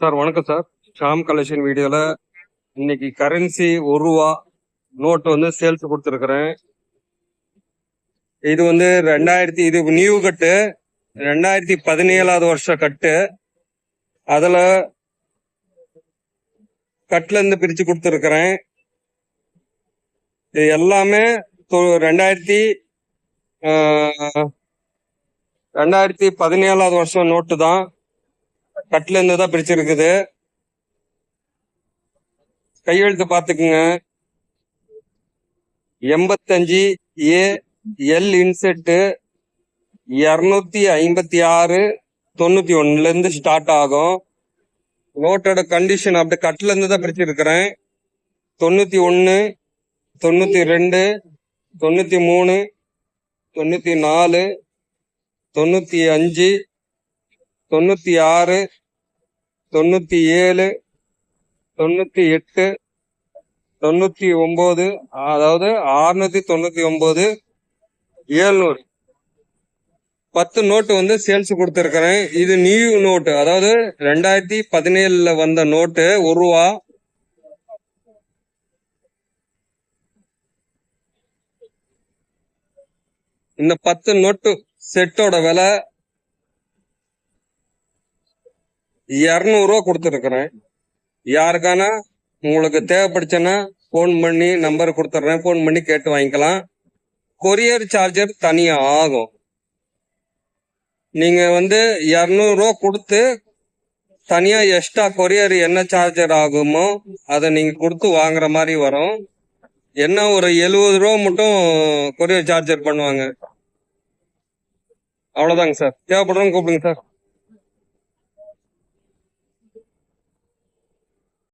Sir வணக்கம் sir. Sham collection வீடியோல இன்னைக்கு கரன்சி ₹1 நோட் வந்து சேல்ஸ் கொடுத்துருக்கிறேன். இது வந்து இது நியூ கட்டு 2017 வருஷ கட்டு. அதுல கட்ல இருந்து பிரிச்சு கொடுத்துருக்கிறேன். இது எல்லாமே 2017 வருஷம் நோட்டு தான். கட்ல இருந்து தான் பிரிச்சிருக்குது. கையெழுத்து பாத்துக்குங்க. 85A L இன்செட் 256/91 இருந்து ஸ்டார்ட் ஆகும். நோட்டோட கண்டிஷன் அப்படி கட்ல இருந்து தான் பிரிச்சிருக்கிறேன். 91, 92, 93, 94, 95, 96, 97, 98, 99, அதாவது 699, 700 10 நோட்டு வந்து சேல்ஸ் கொடுத்துருக்கிறேன். இது நியூ நோட்டு, அதாவது 2017 வந்த நோட்டு ₹1. இந்த 10 நோட்டு செட்டோட விலை ₹200 கொடுத்துருக்கிறேன். யாருக்கான உங்களுக்கு தேவைப்படுச்சுன்னா போன் பண்ணி நம்பர் கொடுத்துட்றேன், போன் பண்ணி கேட்டு வாங்கிக்கலாம். கொரியர் சார்ஜர் தனியா ஆகும். நீங்க வந்து ₹200 கொடுத்து தனியா எக்ஸ்ட்ரா கொரியர் என்ன சார்ஜர் ஆகுமோ அதை நீங்க கொடுத்து வாங்குற மாதிரி வரும். என்ன ஒரு ₹70 மட்டும் கொரியர் சார்ஜர் பண்ணுவாங்க. அவ்வளவுதாங்க சார். தேவைப்படுறவங்க கூப்பிடுங்க சார்.